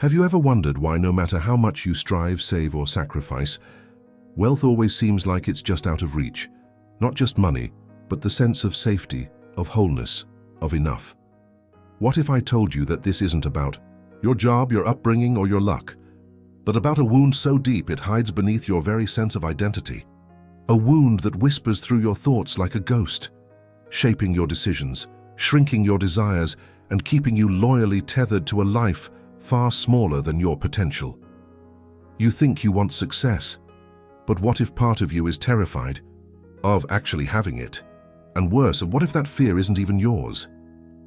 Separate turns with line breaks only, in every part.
Have you ever wondered why no matter how much you strive, save, or sacrifice, wealth always seems like it's just out of reach? Not just money, but the sense of safety, of wholeness, of enough. What if I told you that this isn't about your job, your upbringing, or your luck, but about a wound so deep it hides beneath your very sense of identity? A wound that whispers through your thoughts like a ghost, shaping your decisions, shrinking your desires, and keeping you loyally tethered to a life far smaller than your potential. You think you want success, but what if part of you is terrified of actually having it? And worse, what if that fear isn't even yours?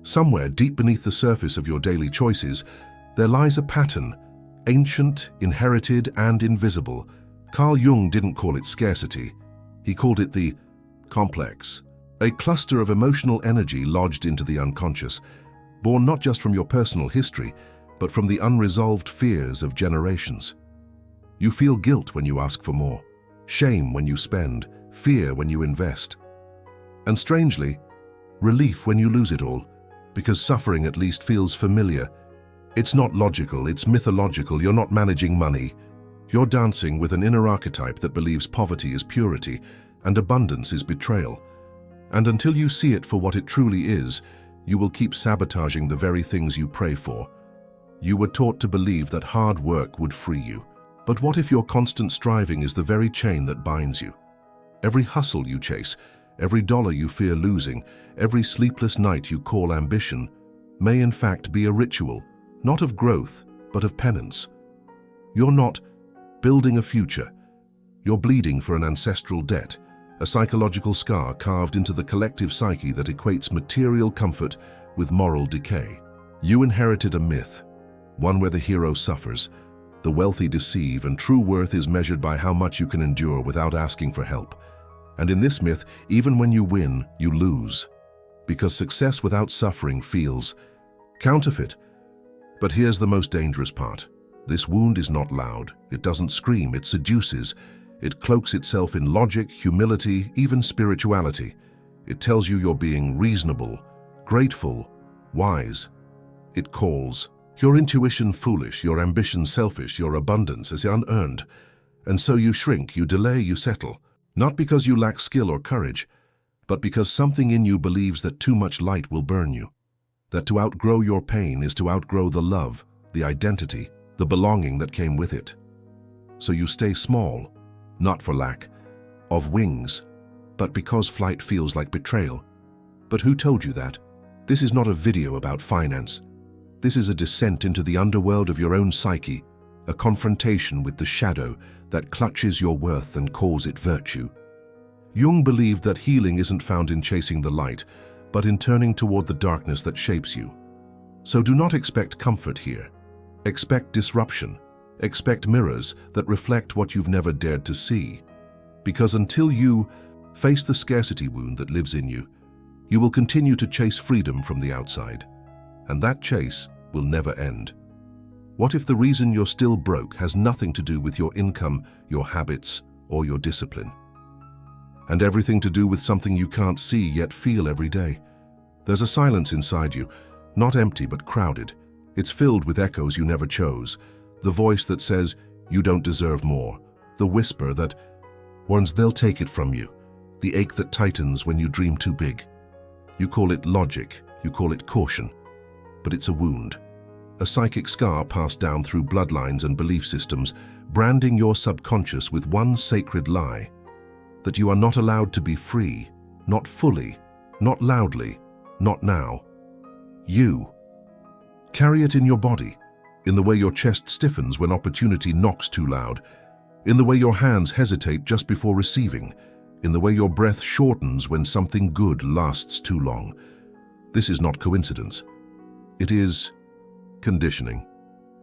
Somewhere deep beneath the surface of your daily choices, there lies a pattern, ancient, inherited, and invisible. Carl Jung didn't call it scarcity. He called it the complex, a cluster of emotional energy lodged into the unconscious, born not just from your personal history, but from the unresolved fears of generations. You feel guilt when you ask for more, shame when you spend, fear when you invest, and strangely, relief when you lose it all, because suffering at least feels familiar. It's not logical, it's mythological. You're not managing money. You're dancing with an inner archetype that believes poverty is purity and abundance is betrayal. And until you see it for what it truly is, you will keep sabotaging the very things you pray for. You were taught to believe that hard work would free you. But what if your constant striving is the very chain that binds you? Every hustle you chase, every dollar you fear losing, every sleepless night you call ambition, may in fact be a ritual, not of growth, but of penance. You're not building a future. You're bleeding for an ancestral debt, a psychological scar carved into the collective psyche that equates material comfort with moral decay. You inherited a myth, one where the hero suffers, the wealthy deceive, and true worth is measured by how much you can endure without asking for help. And in this myth, even when you win, you lose, because success without suffering feels counterfeit. But here's the most dangerous part. This wound is not loud. It doesn't scream, it seduces. It cloaks itself in logic, humility, even spirituality. It tells you you're being reasonable, grateful, wise. It calls your intuition foolish, your ambition selfish, your abundance is unearned. And so you shrink, you delay, you settle. Not because you lack skill or courage, but because something in you believes that too much light will burn you. That to outgrow your pain is to outgrow the love, the identity, the belonging that came with it. So you stay small, not for lack of wings, but because flight feels like betrayal. But who told you that? This is not a video about finance. This is a descent into the underworld of your own psyche, a confrontation with the shadow that clutches your worth and calls it virtue. Jung believed that healing isn't found in chasing the light, but in turning toward the darkness that shapes you. So do not expect comfort here. Expect disruption. Expect mirrors that reflect what you've never dared to see. Because until you face the scarcity wound that lives in you, you will continue to chase freedom from the outside. And that chase will never end. What if the reason you're still broke has nothing to do with your income, your habits, or your discipline? And everything to do with something you can't see yet feel every day. There's a silence inside you, not empty but crowded. It's filled with echoes you never chose. The voice that says you don't deserve more. The whisper that warns they'll take it from you. The ache that tightens when you dream too big. You call it logic, you call it caution, but it's a wound. A psychic scar passed down through bloodlines and belief systems, branding your subconscious with one sacred lie: that you are not allowed to be free, not fully, not loudly, not now. You carry it in your body, in the way your chest stiffens when opportunity knocks too loud, in the way your hands hesitate just before receiving, in the way your breath shortens when something good lasts too long. This is not coincidence. It is conditioning.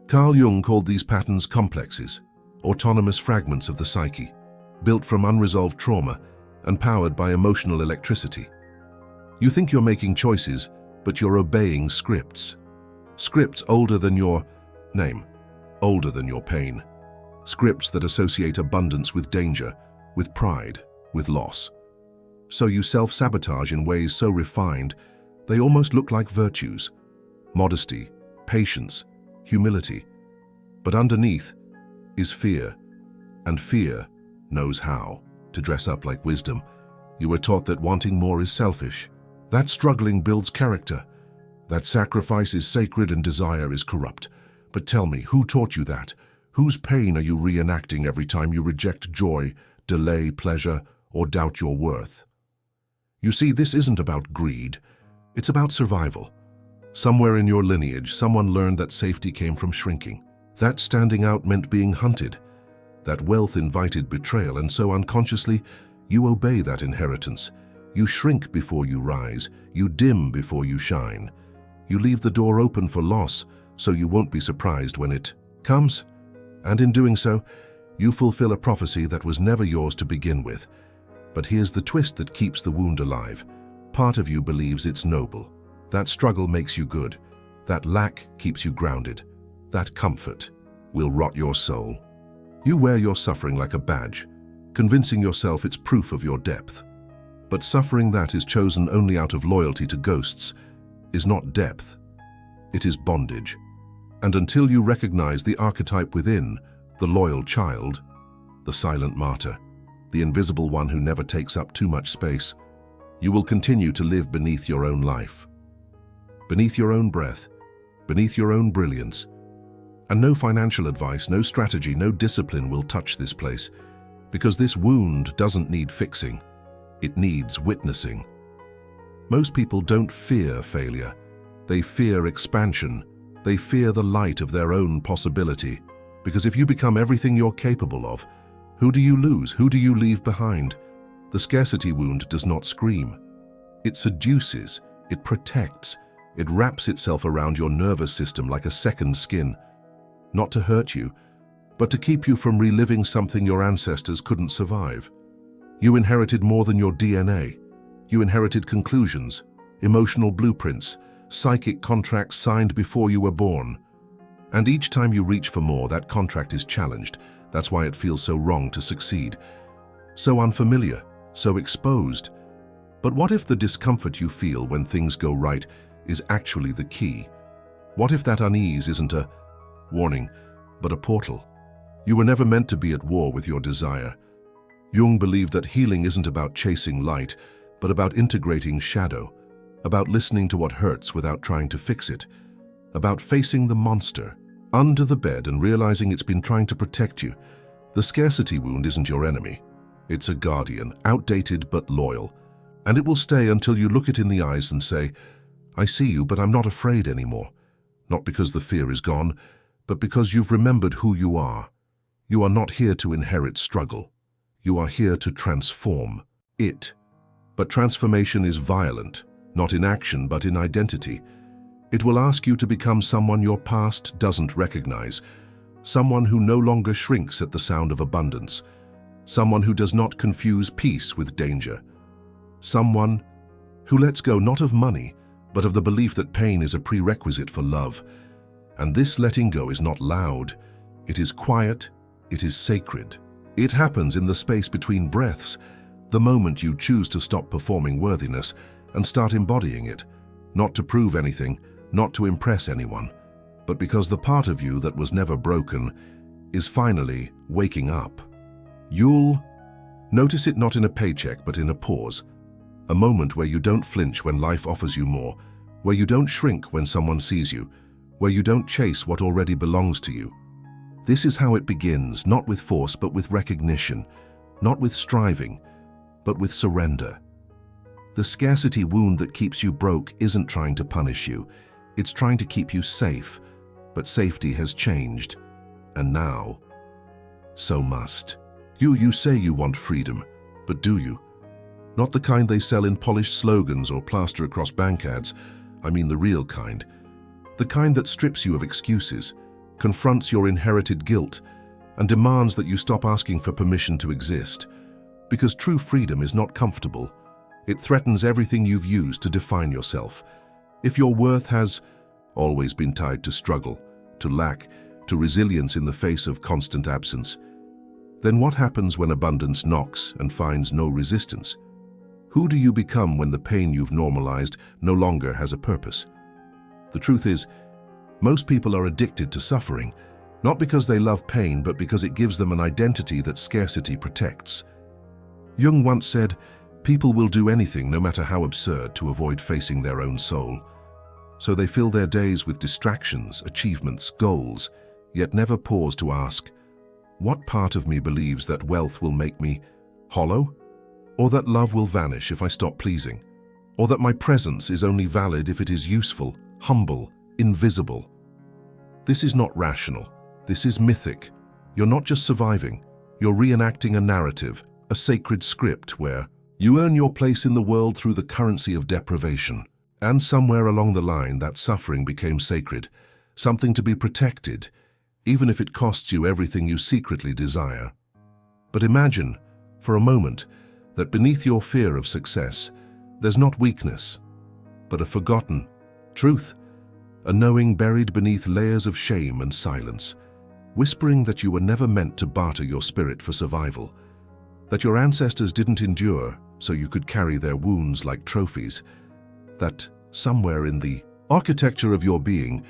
Carl Jung called these patterns complexes, autonomous fragments of the psyche, built from unresolved trauma and powered by emotional electricity. You think you're making choices, but you're obeying scripts. Scripts older than your name, older than your pain. Scripts that associate abundance with danger, with pride, with loss. So you self-sabotage in ways so refined, they almost look like virtues. Modesty, patience, humility. But underneath is fear, and fear knows how to dress up like wisdom. You were taught that wanting more is selfish, that struggling builds character, that sacrifice is sacred and desire is corrupt. But tell me, who taught you that? Whose pain are you reenacting every time you reject joy, delay pleasure, or doubt your worth? You see, this isn't about greed. It's about survival. Somewhere in your lineage, someone learned that safety came from shrinking, that standing out meant being hunted, that wealth invited betrayal, and so unconsciously, you obey that inheritance. You shrink before you rise. You dim before you shine. You leave the door open for loss, so you won't be surprised when it comes. And in doing so, you fulfill a prophecy that was never yours to begin with. But here's the twist that keeps the wound alive. Part of you believes it's noble. That struggle makes you good. That lack keeps you grounded. That comfort will rot your soul. You wear your suffering like a badge, convincing yourself it's proof of your depth. But suffering that is chosen only out of loyalty to ghosts is not depth. It is bondage. And until you recognize the archetype within, the loyal child, the silent martyr, the invisible one who never takes up too much space, you will continue to live beneath your own life, beneath your own breath, beneath your own brilliance. And no financial advice, no strategy, no discipline will touch this place, because this wound doesn't need fixing. It needs witnessing. Most people don't fear failure. They fear expansion. They fear the light of their own possibility. Because if you become everything you're capable of, who do you lose? Who do you leave behind? The scarcity wound does not scream. It seduces. It protects. It wraps itself around your nervous system like a second skin. Not to hurt you, but to keep you from reliving something your ancestors couldn't survive. You inherited more than your DNA. You inherited conclusions, emotional blueprints, psychic contracts signed before you were born. And each time you reach for more, that contract is challenged. That's why it feels so wrong to succeed. So unfamiliar, so exposed. But what if the discomfort you feel when things go right is actually the key? What if that unease isn't a warning, but a portal? You were never meant to be at war with your desire. Jung believed that healing isn't about chasing light, but about integrating shadow, about listening to what hurts without trying to fix it, about facing the monster under the bed and realizing it's been trying to protect you. The scarcity wound isn't your enemy. It's a guardian, outdated but loyal, and it will stay until you look it in the eyes and say, "I see you, but I'm not afraid anymore." Not because the fear is gone, but because you've remembered who you are. You are not here to inherit struggle. You are here to transform it. But transformation is violent, not in action but in identity. It will ask you to become someone your past doesn't recognize, someone who no longer shrinks at the sound of abundance, someone who does not confuse peace with danger, someone who lets go not of money, but of the belief that pain is a prerequisite for love. And this letting go is not loud. It is quiet. It is sacred. It happens in the space between breaths, the moment you choose to stop performing worthiness and start embodying it, not to prove anything, not to impress anyone, but because the part of you that was never broken is finally waking up. You'll notice it not in a paycheck but in a pause, a moment where you don't flinch when life offers you more, where you don't shrink when someone sees you, where you don't chase what already belongs to you. This is how it begins, not with force but with recognition, not with striving, but with surrender. The scarcity wound that keeps you broke isn't trying to punish you. It's trying to keep you safe, but safety has changed. And now, so must. You say you want freedom, but do you? Not the kind they sell in polished slogans or plaster across bank ads. I mean the real kind. The kind that strips you of excuses, confronts your inherited guilt, and demands that you stop asking for permission to exist. Because true freedom is not comfortable. It threatens everything you've used to define yourself. If your worth has always been tied to struggle, to lack, to resilience in the face of constant absence, then what happens when abundance knocks and finds no resistance? Who do you become when the pain you've normalized no longer has a purpose? The truth is, most people are addicted to suffering, Not because they love pain, but because it gives them an identity that scarcity protects. Jung once said, "People will do anything, no matter how absurd, to avoid facing their own soul." So they fill their days with distractions, achievements, goals, yet never pause to ask, what part of me believes that wealth will make me hollow? Or that love will vanish if I stop pleasing? Or that my presence is only valid if it is useful, humble, invisible? This is not rational. This is mythic. You're not just surviving. You're reenacting a narrative, a sacred script where you earn your place in the world through the currency of deprivation. And somewhere along the line, that suffering became sacred, something to be protected, even if it costs you everything you secretly desire. But imagine, for a moment, that beneath your fear of success, there's not weakness, but a forgotten truth, a knowing buried beneath layers of shame and silence, whispering that you were never meant to barter your spirit for survival, that your ancestors didn't endure so you could carry their wounds like trophies, that somewhere in the architecture of your being,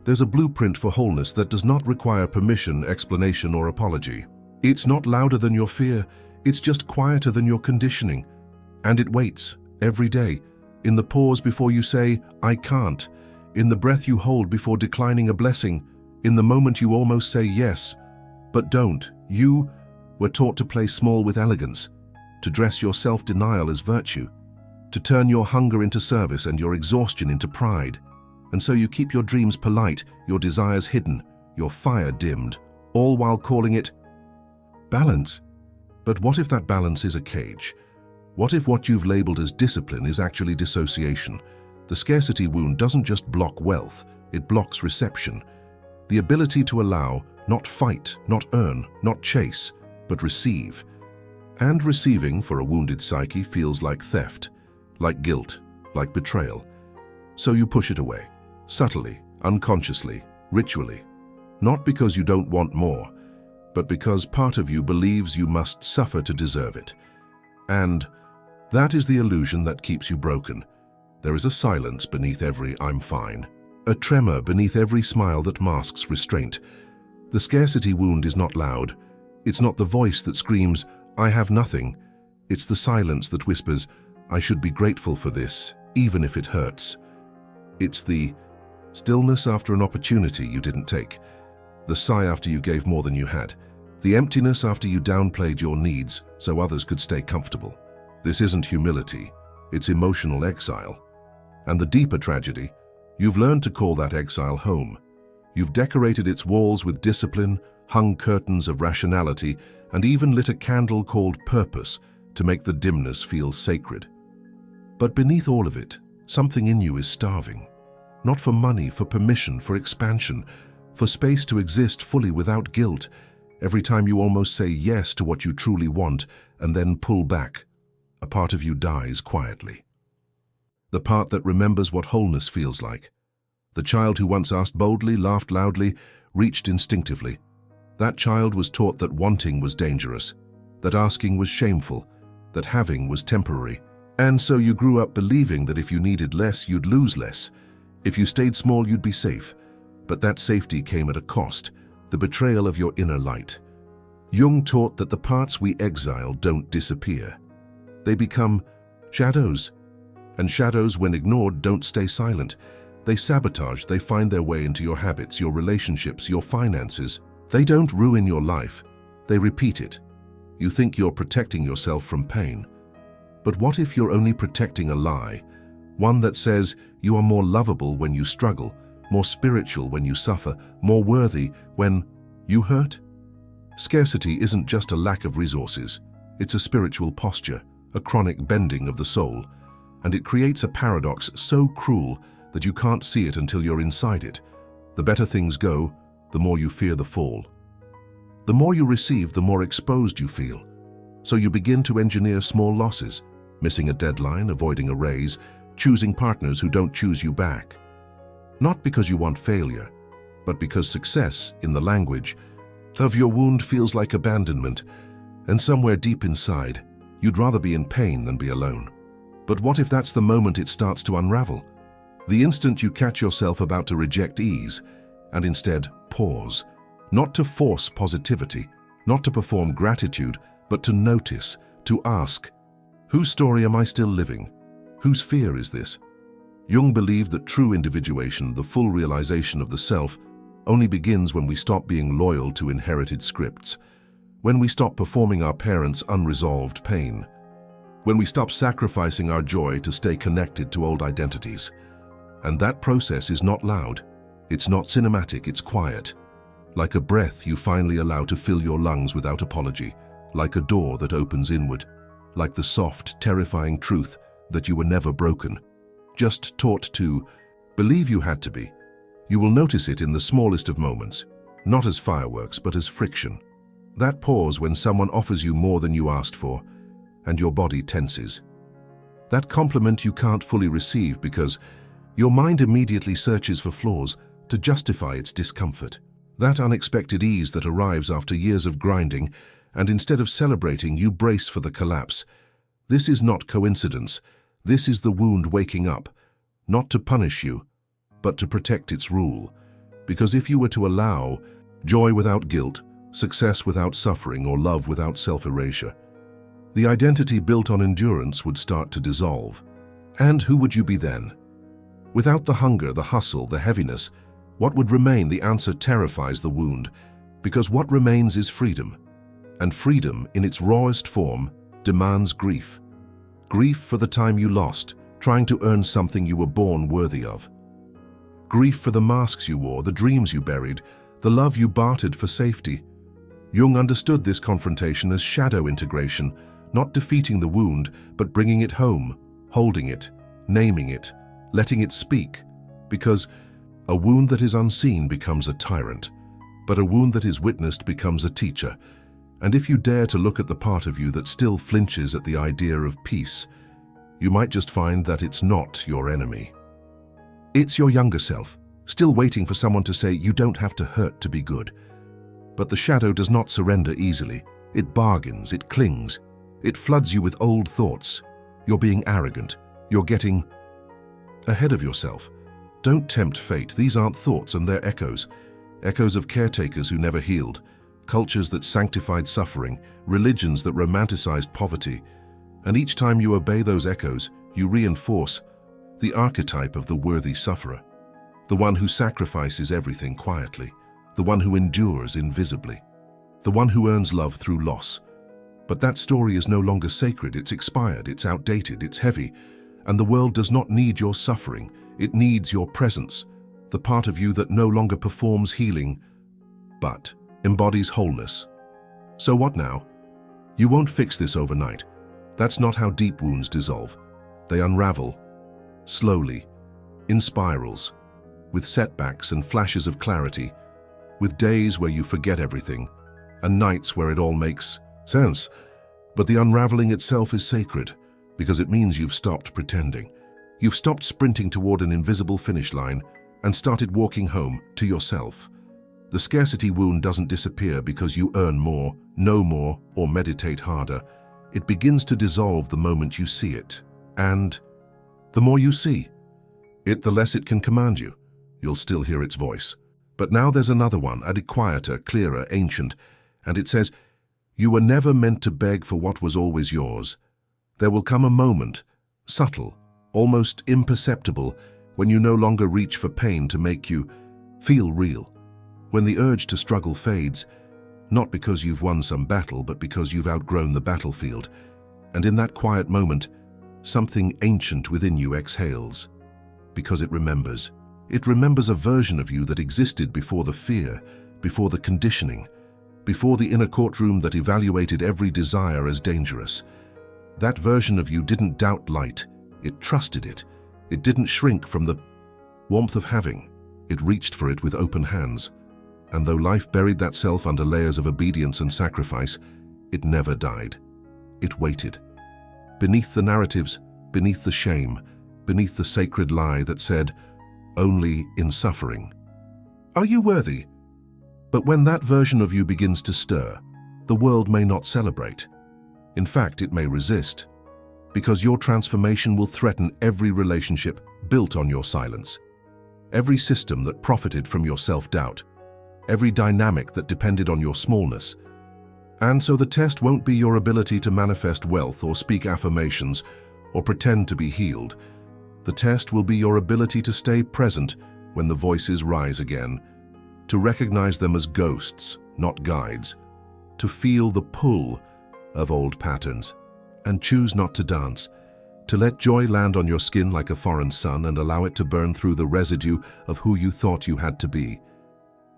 there's a blueprint for wholeness that does not require permission, explanation, or apology. It's not louder than your fear, it's just quieter than your conditioning. And it waits, every day, in the pause before you say, "I can't," in the breath you hold before declining a blessing, in the moment you almost say yes, but don't. You were taught to play small with elegance, to dress your self-denial as virtue, to turn your hunger into service and your exhaustion into pride. And so you keep your dreams polite, your desires hidden, your fire dimmed, all while calling it balance. But what if that balance is a cage? What if what you've labeled as discipline is actually dissociation? The scarcity wound doesn't just block wealth, it blocks reception. The ability to allow, not fight, not earn, not chase, but receive. And receiving for a wounded psyche feels like theft, like guilt, like betrayal. So you push it away, subtly, unconsciously, ritually. Not because you don't want more, but because part of you believes you must suffer to deserve it. And that is the illusion that keeps you broken. There is a silence beneath every "I'm fine," a tremor beneath every smile that masks restraint. The scarcity wound is not loud. It's not the voice that screams, "I have nothing." It's the silence that whispers, "I should be grateful for this, even if it hurts." It's the stillness after an opportunity you didn't take, the sigh after you gave more than you had, the emptiness after you downplayed your needs so others could stay comfortable. This isn't humility, it's emotional exile. And the deeper tragedy, you've learned to call that exile home. You've decorated its walls with discipline, hung curtains of rationality, and even lit a candle called purpose to make the dimness feel sacred. But beneath all of it, something in you is starving. Not for money, for permission, for expansion, for space to exist fully without guilt. Every time you almost say yes to what you truly want and then pull back, a part of you dies quietly. The part that remembers what wholeness feels like. The child who once asked boldly, laughed loudly, reached instinctively. That child was taught that wanting was dangerous, that asking was shameful, that having was temporary. And so you grew up believing that if you needed less, you'd lose less. If you stayed small, you'd be safe. But that safety came at a cost, the betrayal of your inner light. Jung taught that the parts we exile don't disappear. They become shadows. And shadows, when ignored, don't stay silent. They sabotage, they find their way into your habits, your relationships, your finances. They don't ruin your life, they repeat it. You think you're protecting yourself from pain. But what if you're only protecting a lie? One that says you are more lovable when you struggle, more spiritual when you suffer, more worthy when you hurt? Scarcity isn't just a lack of resources. It's a spiritual posture, a chronic bending of the soul. And it creates a paradox so cruel that you can't see it until you're inside it. The better things go, the more you fear the fall. The more you receive, the more exposed you feel. So you begin to engineer small losses, missing a deadline, avoiding a raise, choosing partners who don't choose you back. Not because you want failure, but because success, in the language of your wound, feels like abandonment, and somewhere deep inside, you'd rather be in pain than be alone. But what if that's the moment it starts to unravel? The instant you catch yourself about to reject ease, and instead pause, Not to force positivity, not to perform gratitude, but to notice, to ask, whose story am I still living? Whose fear is this? Jung believed that true individuation, the full realization of the self, only begins when we stop being loyal to inherited scripts, when we stop performing our parents' unresolved pain, when we stop sacrificing our joy to stay connected to old identities. And that process is not loud, it's not cinematic, it's quiet. Like a breath you finally allow to fill your lungs without apology, like a door that opens inward, like the soft, terrifying truth that you were never broken, just taught to believe you had to be. You will notice it in the smallest of moments, not as fireworks but as friction. That pause when someone offers you more than you asked for, and your body tenses. That compliment you can't fully receive because your mind immediately searches for flaws to justify its discomfort. That unexpected ease that arrives after years of grinding, and instead of celebrating, you brace for the collapse. This is not coincidence. This is the wound waking up, not to punish you, but to protect its rule. Because if you were to allow joy without guilt, success without suffering, or love without self-erasure, the identity built on endurance would start to dissolve. And who would you be then? Without the hunger, the hustle, the heaviness, what would remain? The answer terrifies the wound, because what remains is freedom. And freedom, in its rawest form, demands grief. Grief for the time you lost, trying to earn something you were born worthy of. Grief for the masks you wore, the dreams you buried, the love you bartered for safety. Jung understood this confrontation as shadow integration, not defeating the wound, but bringing it home, holding it, naming it, letting it speak. Because a wound that is unseen becomes a tyrant, but a wound that is witnessed becomes a teacher. And if you dare to look at the part of you that still flinches at the idea of peace, you might just find that it's not your enemy. It's your younger self, still waiting for someone to say you don't have to hurt to be good. But the shadow does not surrender easily. It bargains, it clings, it floods you with old thoughts. You're being arrogant, you're getting ahead of yourself. Don't tempt fate. These aren't thoughts, and they're echoes. Echoes of caretakers who never healed, cultures that sanctified suffering, religions that romanticized poverty. And each time you obey those echoes, you reinforce the archetype of the worthy sufferer, the one who sacrifices everything quietly, the one who endures invisibly, the one who earns love through loss. But that story is no longer sacred, it's expired, it's outdated, it's heavy, and the world does not need your suffering, it needs your presence, the part of you that no longer performs healing, but embodies wholeness. So what now? You won't fix this overnight. That's not how deep wounds dissolve. They unravel, slowly, in spirals, with setbacks and flashes of clarity, with days where you forget everything, and nights where it all makes sense. But the unraveling itself is sacred, because it means you've stopped pretending. You've stopped sprinting toward an invisible finish line and started walking home to yourself. The scarcity wound doesn't disappear because you earn more, know more, or meditate harder. It begins to dissolve the moment you see it. And the more you see it, the less it can command you. You'll still hear its voice. But now there's another one, a quieter, clearer, ancient, and it says, you were never meant to beg for what was always yours. There will come a moment, subtle, almost imperceptible, when you no longer reach for pain to make you feel real. When the urge to struggle fades, not because you've won some battle, but because you've outgrown the battlefield. And in that quiet moment, something ancient within you exhales. Because it remembers. It remembers a version of you that existed before the fear, before the conditioning, before the inner courtroom that evaluated every desire as dangerous. That version of you didn't doubt light, it trusted it. It didn't shrink from the warmth of having. It reached for it with open hands. And though life buried that self under layers of obedience and sacrifice, it never died. It waited. Beneath the narratives, beneath the shame, beneath the sacred lie that said, only in suffering are you worthy. But when that version of you begins to stir, the world may not celebrate. In fact, it may resist, because your transformation will threaten every relationship built on your silence, every system that profited from your self-doubt, every dynamic that depended on your smallness. And so the test won't be your ability to manifest wealth or speak affirmations or pretend to be healed. The test will be your ability to stay present when the voices rise again, to recognize them as ghosts, not guides, to feel the pull of old patterns, and choose not to dance, to let joy land on your skin like a foreign sun and allow it to burn through the residue of who you thought you had to be.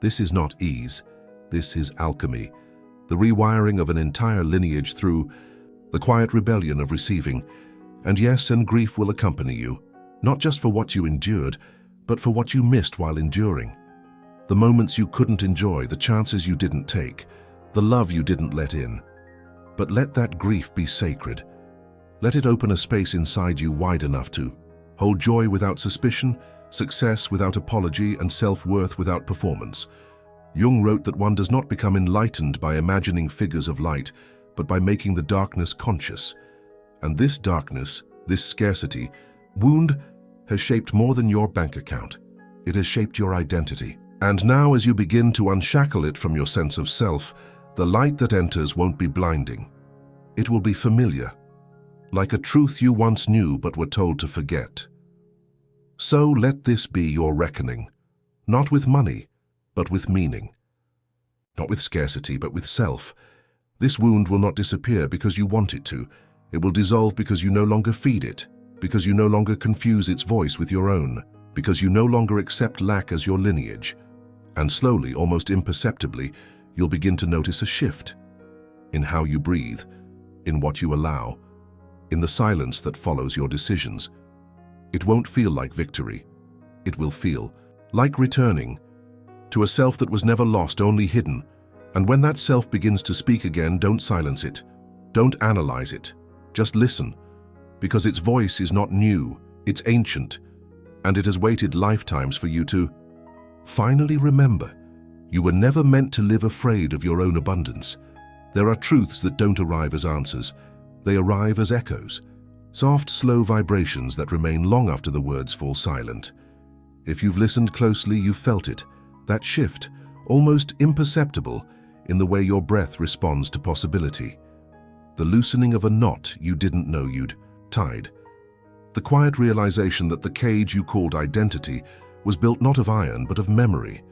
This is not ease, this is alchemy, the rewiring of an entire lineage through the quiet rebellion of receiving. And yes, and grief will accompany you, not just for what you endured, but for what you missed while enduring. The moments you couldn't enjoy, the chances you didn't take, the love you didn't let in. But let that grief be sacred. Let it open a space inside you wide enough to hold joy without suspicion, success without apology, and self-worth without performance. Jung wrote that one does not become enlightened by imagining figures of light, but by making the darkness conscious. And this darkness, this scarcity, wound has shaped more than your bank account. It has shaped your identity. And now, as you begin to unshackle it from your sense of self, the light that enters won't be blinding. It will be familiar, like a truth you once knew but were told to forget. So let this be your reckoning, not with money, but with meaning. Not with scarcity, but with self. This wound will not disappear because you want it to. It will dissolve because you no longer feed it, because you no longer confuse its voice with your own, because you no longer accept lack as your lineage. And slowly, almost imperceptibly, you'll begin to notice a shift in how you breathe, in what you allow, in the silence that follows your decisions. It won't feel like victory. It will feel like returning to a self that was never lost, only hidden. And when that self begins to speak again, don't silence it. Don't analyze it. Just listen, because its voice is not new, it's ancient, and it has waited lifetimes for you to finally remember. You were never meant to live afraid of your own abundance. There are truths that don't arrive as answers. They arrive as echoes, soft, slow vibrations that remain long after the words fall silent. If you've listened closely, you've felt it, that shift, almost imperceptible in the way your breath responds to possibility. The loosening of a knot you didn't know you'd tied. The quiet realization that the cage you called identity was built not of iron but of memory.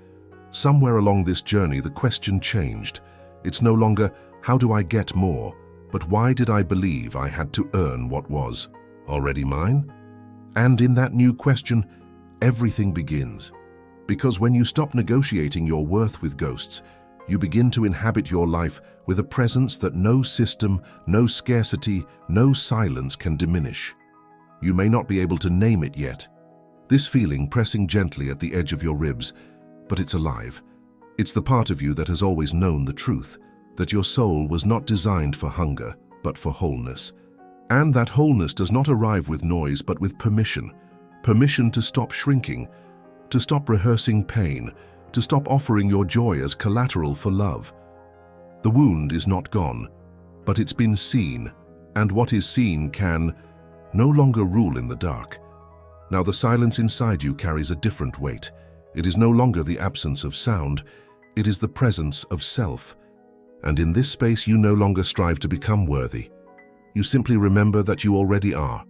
Somewhere along this journey, the question changed. It's no longer, how do I get more, but why did I believe I had to earn what was already mine? And in that new question, everything begins. Because when you stop negotiating your worth with ghosts, you begin to inhabit your life with a presence that no system, no scarcity, no silence can diminish. You may not be able to name it yet. This feeling pressing gently at the edge of your ribs, but it's alive. It's the part of you that has always known the truth, that your soul was not designed for hunger, but for wholeness. And that wholeness does not arrive with noise, but with permission. Permission to stop shrinking, to stop rehearsing pain, to stop offering your joy as collateral for love. The wound is not gone, but it's been seen, and what is seen can no longer rule in the dark. Now the silence inside you carries a different weight. It is no longer the absence of sound, it is the presence of self. And in this space you no longer strive to become worthy. You simply remember that you already are.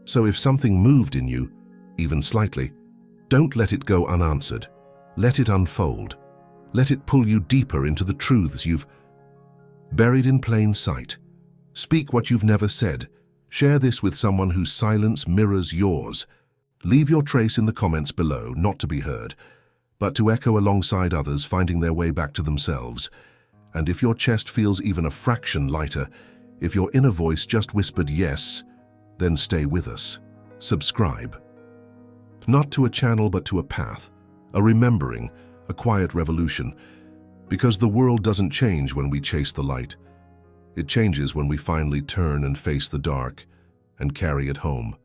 So if something moved in you, even slightly, don't let it go unanswered. Let it unfold. Let it pull you deeper into the truths you've buried in plain sight. Speak what you've never said. Share this with someone whose silence mirrors yours. Leave your trace in the comments below, not to be heard, but to echo alongside others finding their way back to themselves. And if your chest feels even a fraction lighter, if your inner voice just whispered yes, then stay with us. Subscribe. Not to a channel, but to a path, a remembering, a quiet revolution. Because the world doesn't change when we chase the light. It changes when we finally turn and face the dark and carry it home.